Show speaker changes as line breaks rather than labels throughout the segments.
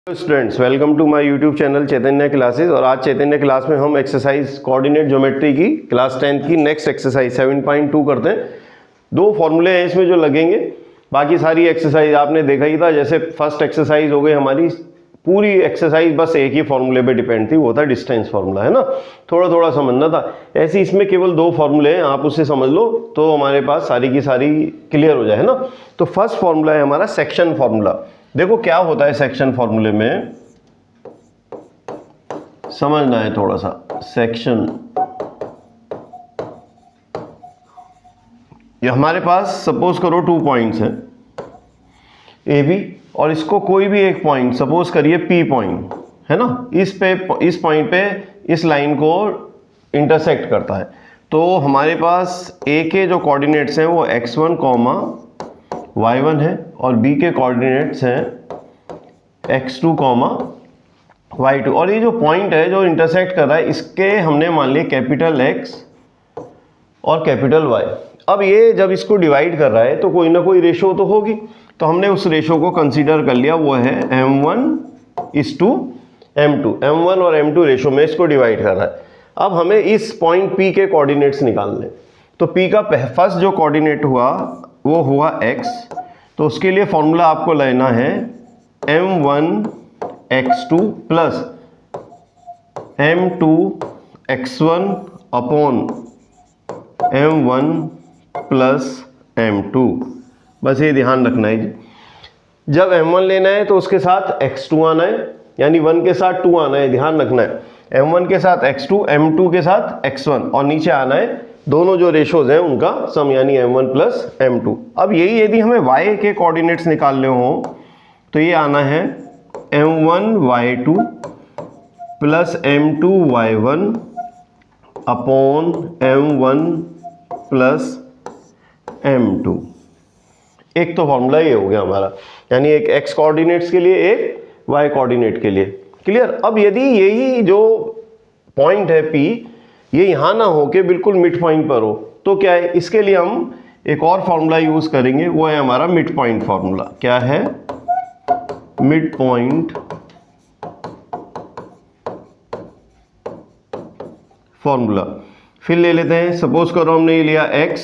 Students, welcome to my YouTube channel Chaitanya classes. और आज Chaitanya class में हम एक्सरसाइज कोऑर्डिनेट ज्योमेट्री की क्लास 10 की नेक्स्ट एक्सरसाइज 7.2 करते हैं। दो फॉर्मूले हैं इसमें जो लगेंगे, बाकी सारी एक्सरसाइज आपने देखा ही था। जैसे फर्स्ट एक्सरसाइज हो गई हमारी, पूरी एक्सरसाइज बस एक ही फॉर्मूले पे डिपेंड थी, वो था डिस्टेंस फार्मूला, है ना। थोड़ा थोड़ा समझना था। ऐसे इसमें केवल दो फॉर्मूले हैं, आप उसे समझ लो तो हमारे पास सारी की सारी क्लियर हो जाए, है ना। तो फर्स्ट फॉर्मूला है हमारा सेक्शन फार्मूला। देखो क्या होता है सेक्शन फॉर्मूले में, समझना है थोड़ा सा। सेक्शन, ये हमारे पास सपोज करो 2 पॉइंट्स हैं ए बी, और इसको कोई भी एक पॉइंट सपोज करिए पी पॉइंट, है ना। इस पॉइंट पे इस लाइन को इंटरसेक्ट करता है। तो हमारे पास ए के जो कोऑर्डिनेट्स हैं वो x1, y1 है, और बी के कोऑर्डिनेट्स हैं x2, y2। और ये जो पॉइंट है जो इंटरसेक्ट कर रहा है, इसके हमने मान लिया कैपिटल X और कैपिटल Y। अब ये जब इसको डिवाइड कर रहा है तो कोई ना कोई रेशो तो होगी, तो हमने उस रेशो को कंसीडर कर लिया, वो है m1:m2। m1 और m2 रेशो में इसको डिवाइड कर रहा है। अब हमें इस पॉइंट P के कोऑर्डिनेट्स निकालने। तो P का फर्स्ट जो कोऑर्डिनेट हुआ वो हुआ x, तो उसके लिए फॉर्मूला आपको लेना है m1x2 plus m2x1 upon m1 plus m2। बस ये ध्यान रखना है जी। जब m1 लेना है तो उसके साथ x2 आना है, यानी 1 के साथ 2 आना है, ध्यान रखना है। m1 के साथ x2, m2 के साथ x1, और नीचे आना है दोनों जो रेशोज हैं उनका सम, यानी m1 प्लस m2। अब यही यदि हमें y के कोऑर्डिनेट्स निकालने हो तो ये आना है m1y2 plus m2y1 upon m1 plus m2। एक तो फॉर्मूला ये हो गया हमारा, यानी एक x कोऑर्डिनेट्स के लिए, एक y कोऑर्डिनेट के लिए। क्लियर। अब यदि यही जो पॉइंट है P, ये यहाँ ना हो के बिल्कुल मिड पॉइंट पर हो, तो क्या है, इसके लिए हम एक और फॉर्मूला यूज करेंगे, वो है हमारा मिड पॉइंट फॉर्मूला। क्या है? Mid point formula. फिर ले लेते हैं, सपोज करो हमने ये लिया x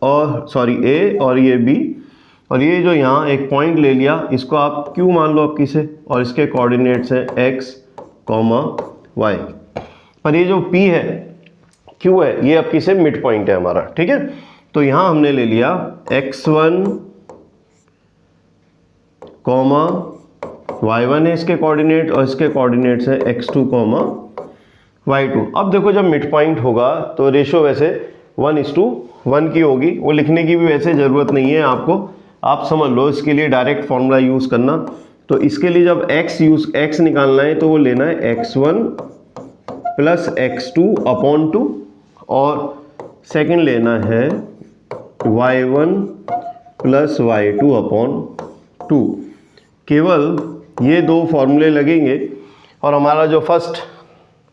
और a और ये b, और ये जो यहाँ एक पॉइंट ले लिया, इसको आप q मान लो आपकी से, और इसके कोऑर्डिनेट्स हैं x, y। पर ये जो p है, q है, ये आपकी से मिड पॉइंट है हमारा, ठीक है। तो यहाँ हमने ले लिया x1, y1 है इसके कोऑर्डिनेट, और इसके कोऑर्डिनेट्स है x2, y2। अब देखो जब मिड पॉइंट होगा तो रेशो वैसे 1:1 की होगी, वो लिखने की भी वैसे ज़रूरत नहीं है आपको, आप समझ लो। इसके लिए डायरेक्ट फॉर्मूला यूज़ करना। तो इसके लिए जब x निकालना है तो वो लेना है x1 प्लस x2 अपॉन 2, और सेकंड लेना है y1 प्लस y2 अपॉन 2। केवल ये दो फॉर्मूले लगेंगे, और हमारा जो फर्स्ट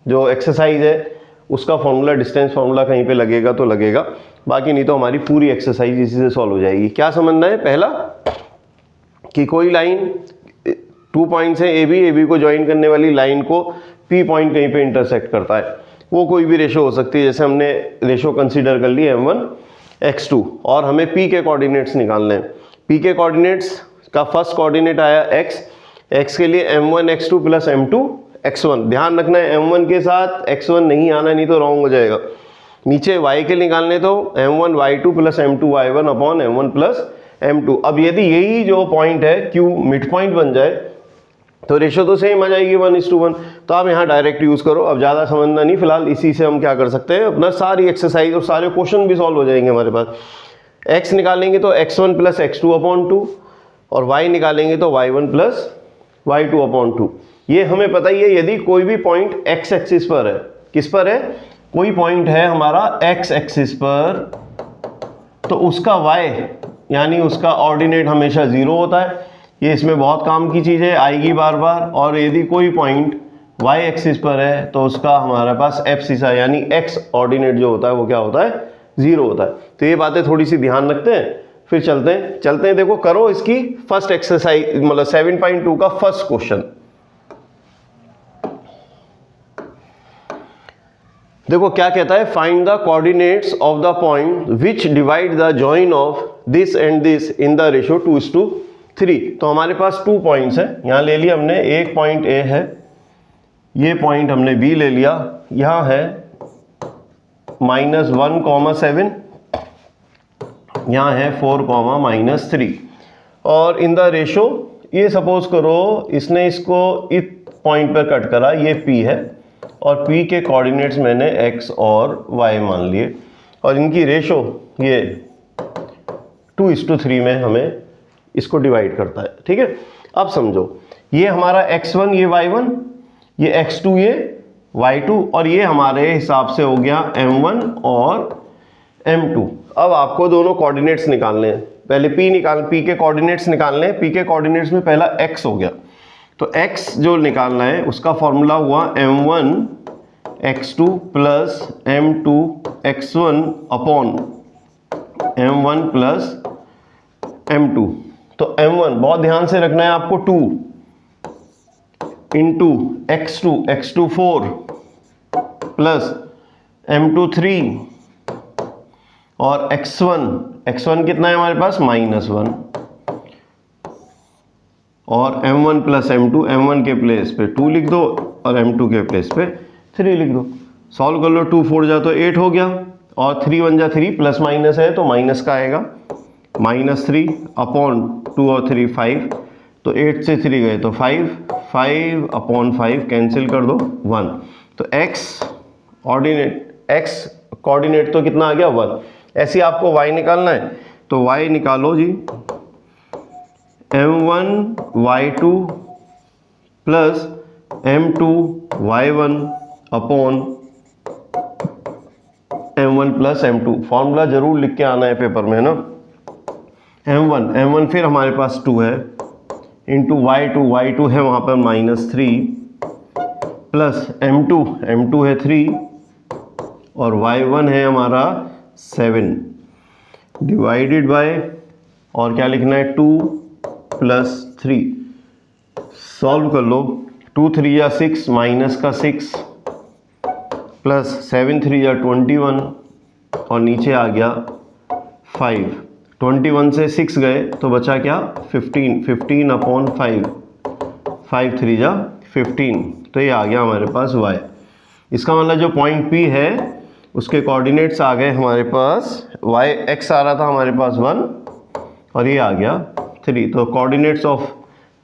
जो एक्सरसाइज है उसका फॉर्मूला, डिस्टेंस फार्मूला कहीं पे लगेगा तो लगेगा, बाकी नहीं तो हमारी पूरी एक्सरसाइज इसी से सॉल्व हो जाएगी। क्या समझना है? पहला कि कोई लाइन 2 पॉइंट्स है ए बी को ज्वाइन करने वाली लाइन को P पॉइंट कहीं पे इंटरसेक्ट करता है, वो कोई भी रेशो हो सकती है। जैसे हमने रेशो कंसीडर कर ली m1x2, और हमें P के कोऑर्डिनेट्स निकालने हैं। P के कोऑर्डिनेट्स का फर्स्ट कोऑर्डिनेट आया x के लिए m1x2 प्लस m2x1। ध्यान रखना है m1 के साथ x1 नहीं आना, नहीं तो रॉन्ग हो जाएगा। नीचे y के निकालने तो m1y2 plus m2y1 upon m1 plus m2। अब यदि यही जो पॉइंट है Q मिड पॉइंट बन जाए तो रेशो तो सेम आ जाएगी 1:1। तो आप यहाँ डायरेक्ट यूज़ करो, अब ज़्यादा समझना नहीं, फिलहाल इसी से हम क्या कर सकते हैं, अपना सारी एक्सरसाइज और सारे क्वेश्चन भी सॉल्व हो जाएंगे हमारे पास। x निकालेंगे तो x1 प्लस x2 अपॉन 2, और y निकालेंगे तो y1 प्लस y2 अपॉन 2। ये हमें पता ही है, यदि कोई भी पॉइंट x एक्सिस पर है, किस पर है, कोई पॉइंट है हमारा x एक्सिस पर, तो उसका y यानी उसका ऑर्डिनेट हमेशा 0 होता है। ये इसमें बहुत काम की चीज़ है, आएगी बार बार। और यदि कोई पॉइंट y एक्सिस पर है तो उसका हमारे पास एब्सिसा यानी x ऑर्डिनेट जो होता है वो क्या होता है, 0 होता है। तो ये बातें थोड़ी सी ध्यान रखते हैं। फिर चलते हैं देखो, करो इसकी फर्स्ट एक्सरसाइज, मतलब 7.2 का फर्स्ट क्वेश्चन। देखो क्या कहता है, find the coordinates of the point which divide the join of this and this in the ratio 2:3। तो हमारे पास 2 पॉइंट्स हैं, यहाँ ले लिया हमने, एक पॉइंट ए है, ये पॉइंट हमने बी ले लिया, यहाँ है -1,7, यहाँ है 4,-3, और इन द रेशो ये सपोज करो इसने इसको इस पॉइंट पर कट करा, ये P है और P के कोऑर्डिनेट्स मैंने x और y मान लिए, और इनकी रेशो ये 2:3 में हमें इसको डिवाइड करता है। ठीक है, अब समझो ये हमारा x1 ये y1, ये x2 ये y2, और ये हमारे हिसाब से हो गया m1 और m2। अब आपको दोनों कोऑर्डिनेट्स निकालने हैं, पहले P के कोऑर्डिनेट्स निकालने हैं। P के कोऑर्डिनेट्स में पहला x हो गया, तो x जो निकालना है उसका फॉर्मूला हुआ m1 x2 plus m2 x1 upon m1 plus m2। तो m1 बहुत ध्यान से रखना है आपको, 2 इंटू x2 4 प्लस m2 3 और x1 कितना है हमारे पास, -1, और m1 प्लस m2, m1 के प्लेस पे 2 लिख दो और m2 के प्लेस पे 3 लिख दो। सॉल्व कर लो, 2 4 जा तो 8 हो गया, और 3 1 जा 3, प्लस माइनस है तो माइनस का आएगा, -3 अपॉन 2 और 3 5, तो 8 से 3 गए तो 5 अपॉन 5 कैंसिल कर दो 1। तो x कोऑर्डिनेट तो कितना आ गया, 1। ऐसे ही आपको y निकालना है, तो y निकालो जी, m1 y2 plus m2 y1 upon m1 plus m2। Formula जरूर लिख के आना है पेपर में, है ना। m1 फिर हमारे पास 2 है, इंटू y2 है वहाँ पर -3 प्लस m2 है 3 और y1 है हमारा 7 डिवाइडेड बाय, और क्या लिखना है, 2 प्लस 3। सॉल्व कर लो, 2 3 या 6, माइनस का 6 प्लस 7 3 या 21, और नीचे आ गया 5। 21 से 6 गए तो बचा क्या, 15 अपॉन 5 3 जा 15, तो ये आ गया हमारे पास y। इसका मतलब जो पॉइंट P है उसके कोऑर्डिनेट्स आ गए हमारे पास, x आ रहा था हमारे पास 1 और ये आ गया 3। तो coordinates of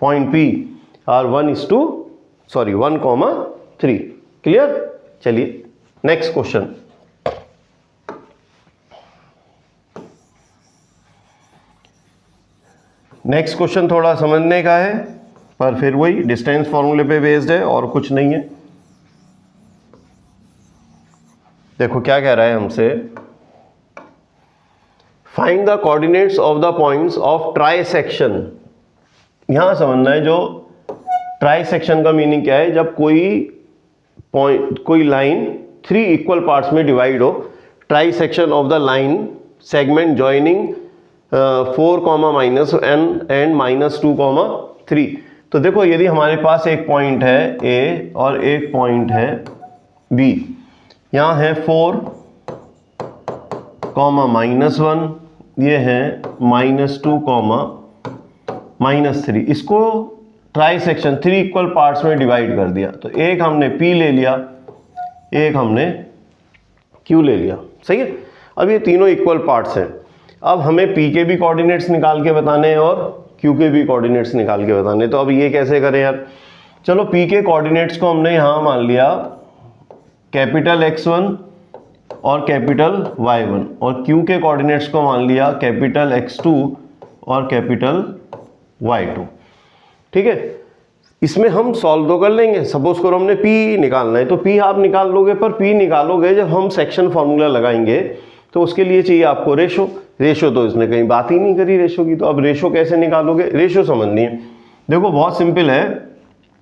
point P are 1,3। Clear. चलिए नेक्स्ट क्वेश्चन। नेक्स्ट क्वेश्चन थोड़ा समझने का है, पर फिर वही डिस्टेंस फॉर्मूले पे बेस्ड है और कुछ नहीं है। देखो क्या कह रहा है हमसे, find the coordinates of the points of trisection. यहां समझना है जो ट्राइसेक्शन का मीनिंग क्या है, जब कोई लाइन 3 इक्वल पार्ट्स में डिवाइड हो। Trisection of the line segment joining 4, -n and -2, 3। तो देखो यदि हमारे पास एक पॉइंट है A और एक पॉइंट है B, यहाँ है 4, -1, ये है -2, -3। इसको ट्राइसेक्शन 3 इक्वल पार्ट्स में डिवाइड कर दिया, तो एक हमने P ले लिया, एक हमने Q ले लिया। सही है। अब ये तीनों इक्वल पार्ट्स हैं। अब हमें P के भी कोऑर्डिनेट्स निकाल के बताने हैं और Q के भी कोऑर्डिनेट्स निकाल के बताने हैं। तो अब ये कैसे करें यार, चलो P के कोऑर्डिनेट्स को हमने यहाँ मान लिया कैपिटल X1 और कैपिटल Y1, और Q के कोऑर्डिनेट्स को मान लिया कैपिटल X2 और कैपिटल Y2। ठीक है, इसमें हम सॉल्व तो कर लेंगे। सपोज करो हमने P निकालना है, तो P आप निकाल लोगे, पर P निकालोगे जब हम सेक्शन फॉर्मूला लगाएंगे तो उसके लिए चाहिए आपको रेशो तो इसने कहीं बात ही नहीं करी रेशो की। तो अब रेशो कैसे निकालोगे, रेशो समझनी है। देखो बहुत सिंपल है,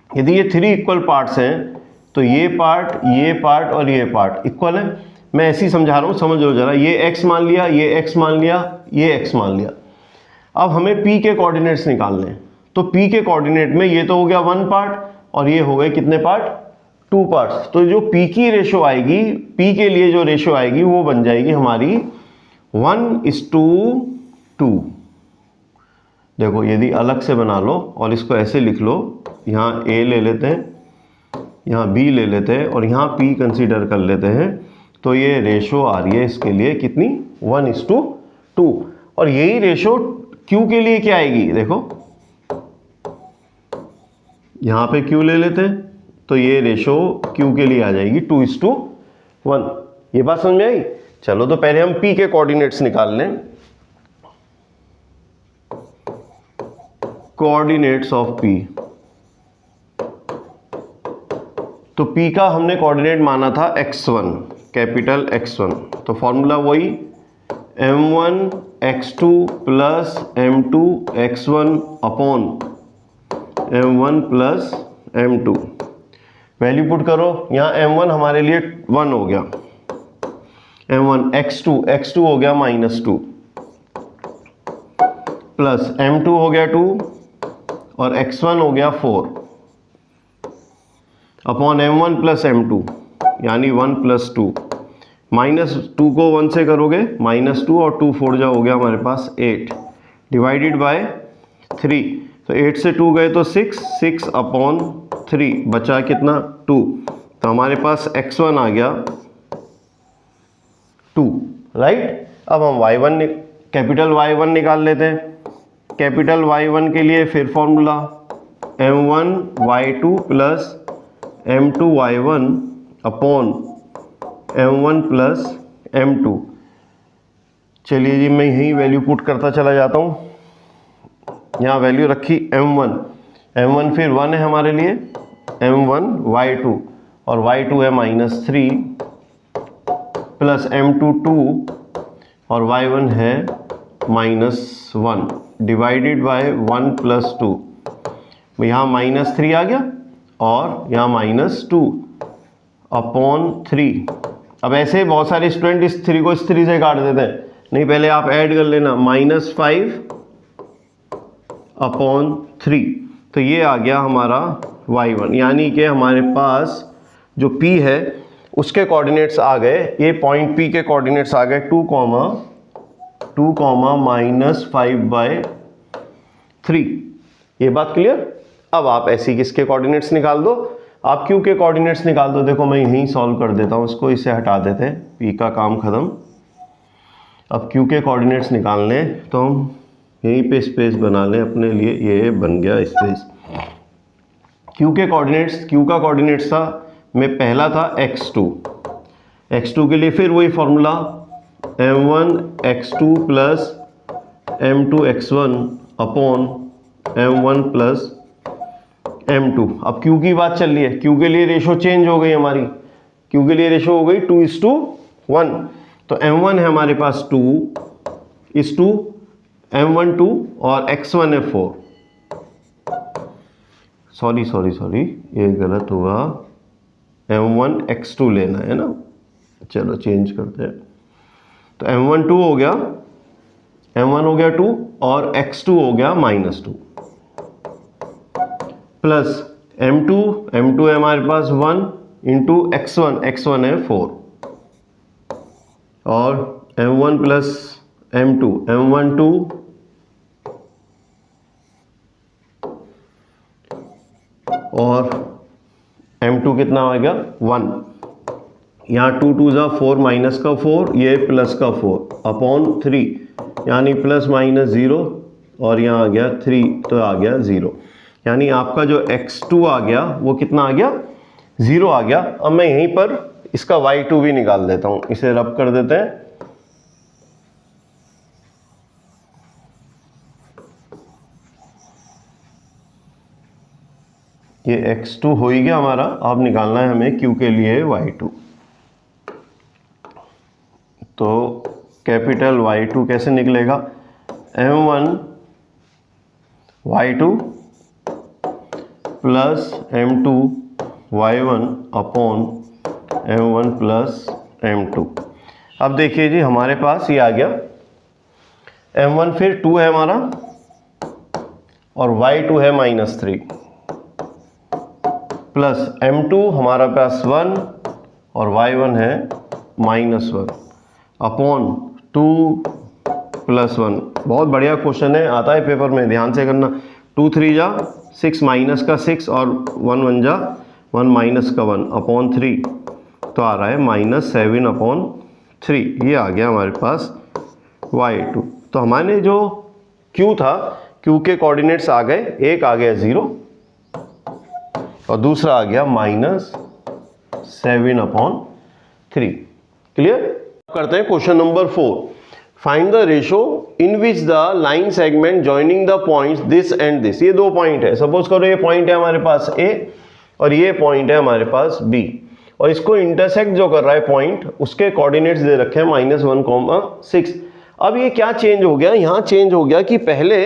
यदि ये 3 इक्वल पार्ट्स हैं तो ये पार्ट और ये पार्ट इक्वल है। मैं ऐसे ही समझा रहा हूँ, समझ लो जरा। ये x मान लिया, ये x मान लिया, ये x मान लिया। अब हमें P के कोऑर्डिनेट्स निकालने हैं, तो P के कोऑर्डिनेट में ये तो हो गया 1 पार्ट और ये हो गए कितने पार्ट, 2 पार्ट्स, तो जो P की रेशो आएगी, P के लिए जो रेशो आएगी वो बन जाएगी हमारी 1:2। देखो यदि अलग से बना लो और इसको ऐसे लिख लो, यहाँ A ले लेते हैं, यहाँ B ले लेते हैं और यहाँ P कंसीडर कर लेते हैं, तो ये रेशो आ रही है इसके लिए कितनी, 1:2। और यही रेशो Q के लिए क्या आएगी, देखो यहाँ पे Q ले लेते हैं, तो ये रेशो Q के लिए आ जाएगी 2:1। ये बात समझ में आई। चलो तो पहले हम P के कोऑर्डिनेट्स निकाल लें। कोऑर्डिनेट्स ऑफ P, तो P का हमने कोऑर्डिनेट माना था x1, कैपिटल X1, तो फॉर्मूला वही m1 x2 plus m2 x1 upon m1 plus m2। Value put करो, यहाँ m1 हमारे लिए 1 हो गया, m1 x2 हो गया -2 प्लस m2 हो गया 2 और x1 हो गया 4 अपॉन m1 प्लस m2 यानी 1 + 2, -2 को 1 से करोगे -2 और 2 4 जा हो गया हमारे पास 8 डिवाइडेड बाय 3, तो 8 से 2 गए तो 6 अपॉन 3 बचा कितना 2, तो हमारे पास x1 आ गया 2, राइट। अब हम y1 कैपिटल Y1 निकाल लेते हैं। कैपिटल Y1 के लिए फिर formula m1 y2 plus m2 y1 upon m1 plus m2। चलिए जी, मैं यही वैल्यू पुट करता चला जाता हूँ। यहाँ वैल्यू रखी m1 फिर 1 है हमारे लिए, m1 y2 और y2 है -3 प्लस m2 2 और y1 है -1 डिवाइडेड बाय 1 + 2। यहाँ -3 आ गया और यहाँ -2 अपॉन 3। अब ऐसे बहुत सारे स्टूडेंट इस 3 को इस 3 से काट देते हैं, नहीं पहले आप ऐड कर लेना, -5 अपॉन 3, तो ये आ गया हमारा y1, यानी कि हमारे पास जो P है उसके कोऑर्डिनेट्स आ गए, ये पॉइंट P के कोऑर्डिनेट्स आ गए 2, -5/3। ये बात क्लियर। अब आप ऐसी किसके कोऑर्डिनेट्स निकाल दो, आप Q के कोऑर्डिनेट्स निकाल दो। देखो मैं यहीं सॉल्व कर देता हूँ इसको, इसे हटा देते हैं, P का काम खत्म। अब Q के कोऑर्डिनेट्स निकालने, तो हम यहीं पे स्पेस बना लें अपने लिए, ये बन गया स्पेस। Q के कोऑर्डिनेट्स, Q का कोऑर्डिनेट्स था में पहला था x2 के लिए फिर वही formula m1 x2 plus m2 x1 upon m1 plus m2। अब Q की बात चल रही है, Q के लिए रेशो चेंज हो गई हमारी, Q के लिए रेशो हो गई 2:1, तो m1 है हमारे पास 2:2, m1 2 और x1 है 4। सॉरी ये गलत हुआ, m1 x2 लेना है ना, चलो चेंज करते हैं। तो m1 2 हो गया, m1 हो गया 2 और x2 हो गया -2 प्लस m2 है हमारे पास 1 इंटू x1 है 4 और m1 प्लस m1 2 और m2 कितना आ गया 1, यहाँ 2 2 जा 4 माइनस का 4, ये प्लस का 4 अपॉन 3 यानी ±0 और यहाँ आ गया 3 तो आ गया 0, यानी आपका जो x2 आ गया वो कितना आ गया 0 आ गया। अब मैं यहीं पर इसका y2 भी निकाल देता हूँ, इसे रब कर देते हैं। ये x2 हो ही गया हमारा, अब निकालना है हमें Q के लिए y2। तो कैपिटल Y2 कैसे निकलेगा, m1 y2 plus m2 y1 upon m1 plus m2। अब देखिए जी हमारे पास ये आ गया, m1 फिर 2 है हमारा और y2 है -3, प्लस m2 हमारा पास 1 और y1 है -1 अपॉन 2 + 1। बहुत बढ़िया क्वेश्चन है, आता है पेपर में, ध्यान से करना। 2 3 जा 6 माइनस का 6 और 1 1 जा 1 माइनस का 1 अपॉन 3, तो आ रहा है -7 अपॉन 3। ये आ गया हमारे पास y2। तो हमारे जो q था, q के कोऑर्डिनेट्स आ गए, एक आ गया 0 और दूसरा आ गया -7 अपॉन 3। क्लियर? करते हैं question number 4। Find the ratio in which the line segment joining the points this and this. ये दो पॉइंट है, सपोज करो ये पॉइंट है हमारे पास A और ये पॉइंट है हमारे पास B, और इसको इंटरसेक्ट जो कर रहा है पॉइंट, उसके कोऑर्डिनेट्स दे रखे हैं -1, 6। अब ये क्या चेंज हो गया, यहाँ चेंज हो गया कि पहले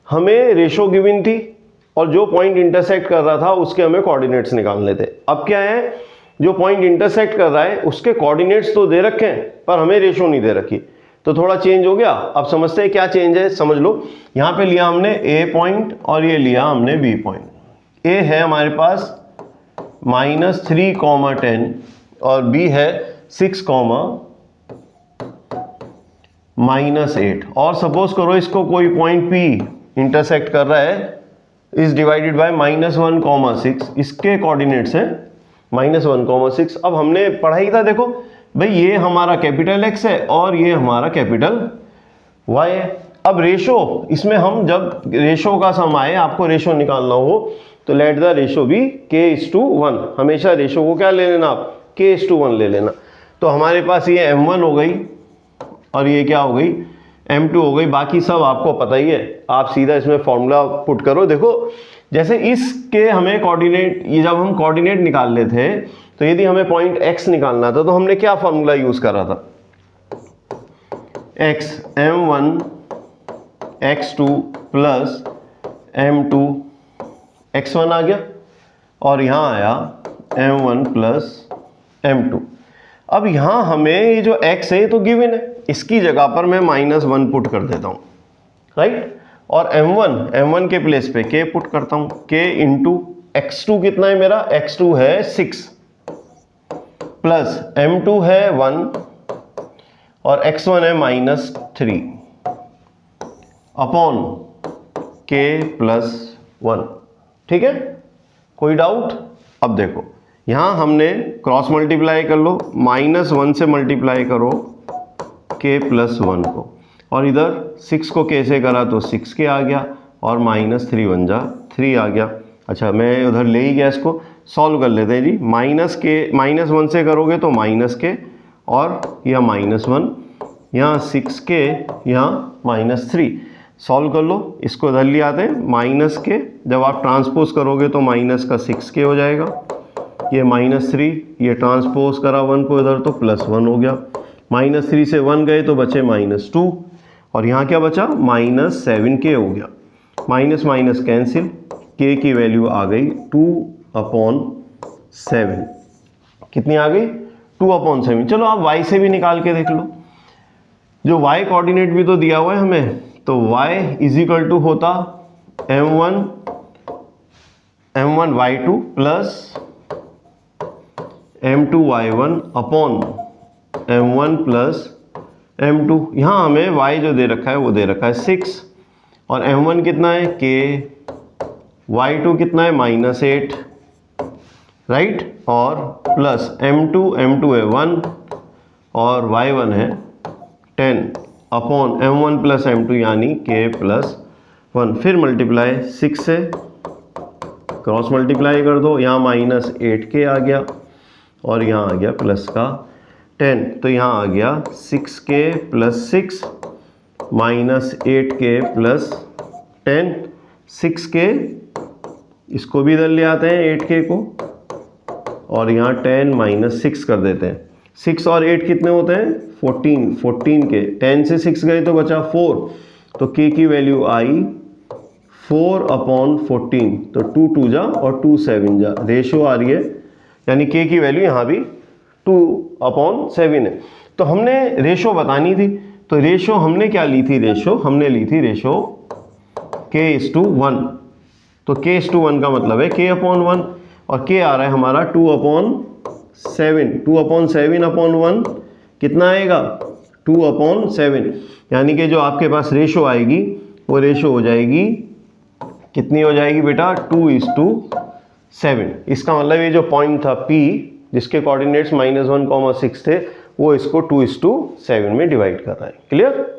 हमें रेशो गिवन थी और जो पॉइंट इंटरसेक्ट कर रहा था उसके हमें कोऑर्डिनेट्स निकालने थे। अब क्या है, जो पॉइंट इंटरसेक्ट कर रहा है उसके कोऑर्डिनेट्स तो दे रखे हैं पर हमें रेशो नहीं दे रखी, तो थोड़ा चेंज हो गया। अब समझते हैं क्या चेंज है, समझ लो। यहाँ पे लिया हमने A पॉइंट और ये लिया हमने B पॉइंट। A है हमारे पास -3, 10 और B है 6, -8। और सपोज करो इसको कोई पॉइंट P इंटरसेक्ट कर रहा है, इज डिवाइडेड बाय -1, 6, इसके कोऑर्डिनेट्स है -1, 6। अब हमने पढ़ा ही था, देखो भाई ये हमारा कैपिटल X है और ये हमारा कैपिटल Y है। अब रेशो, इसमें हम जब रेशो का सम आए, आपको रेशो निकालना हो तो let the ratio B k:1। हमेशा रेशो को क्या ले लेना आप, k:1 ले लेना। तो हमारे पास ये m1 हो गई और ये क्या हो गई, m2 हो गई। बाकी सब आपको पता ही है, आप सीधा इसमें फॉर्मूला पुट करो। देखो जैसे इसके हमें कोऑर्डिनेट, ये जब हम कोऑर्डिनेट निकाल लेते थे तो यदि हमें पॉइंट x निकालना था तो हमने क्या फॉर्मूला यूज करा था, x m1 x2 plus m2 x1 आ गया और यहाँ आया m1 प्लस m2। अब यहाँ हमें ये जो x है ये तो गिवन है, इसकी जगह पर मैं -1 पुट कर देता हूँ, राइट। और m1 के प्लेस पे k पुट करता हूँ, k इंटू x2 कितना है मेरा, x2 है 6 प्लस m2 है 1 और x1 है -3 अपॉन k + 1। ठीक है, कोई डाउट? अब देखो यहाँ हमने क्रॉस मल्टीप्लाई कर लो, -1 से मल्टीप्लाई करो k + 1 को, और इधर 6 को k से करा तो 6k आ गया और -3 1 जा 3 आ गया। अच्छा मैं उधर ले ही गया, इसको सॉल्व कर लेते हैं जी। -1 से करोगे तो -k और यह -1, यहाँ 6k, यहाँ -3। सॉल्व कर लो, इसको इधर ले आते हैं, -k जब आप ट्रांसपोज करोगे तो -6k हो जाएगा, ये -3, ये ट्रांसपोज करा 1 को इधर तो +1 हो गया, -3 से 1 गए तो बचे -2 और यहाँ क्या बचा, -7k हो गया। माइनस माइनस कैंसिल, k की वैल्यू आ गई 2/7। कितनी आ गई, 2/7। चलो आप y से भी निकाल के देख लो, जो y कोऑर्डिनेट भी तो दिया हुआ है हमें, तो y = होता m1 y2 plus m2 y1 upon m1 plus m2। यहाँ हमें y जो दे रखा है वो दे रखा है 6 और m1 कितना है k, y2 कितना है -8, राइट, और प्लस m2 है 1 और y1 है 10 अपॉन m1 प्लस m2 यानी k + 1। फिर मल्टीप्लाई 6 से क्रॉस मल्टीप्लाई कर दो, यहाँ -8k आ गया और यहाँ आ गया प्लस का 10, तो यहाँ आ गया 6k + 6 -8k + 10, 6k, इसको भी इधर ले आते हैं 8k को और यहाँ 10 - 6 कर देते हैं। 6 और 8 कितने होते हैं, 14k, 10 से 6 गए तो बचा 4, तो k की वैल्यू आई 4/14, तो 2 2 जा और 2 7 जा, रेशो आ रही है, यानी k की वैल्यू यहाँ भी 2/7 है। तो हमने रेशो बतानी थी, तो रेशो हमने क्या ली थी, हमने ली थी k:1। तो k:1 का मतलब है k/1, और के आ रहा है हमारा 2/7, 2/7/1 कितना आएगा 2/7, यानी कि जो आपके पास रेशो आएगी वो रेशो हो जाएगी, कितनी हो जाएगी बेटा 2:7। इसका मतलब ये जो पॉइंट था P जिसके कोऑर्डिनेट्स -1, 6 थे वो इसको 2:7 में डिवाइड कर रहा है। क्लियर?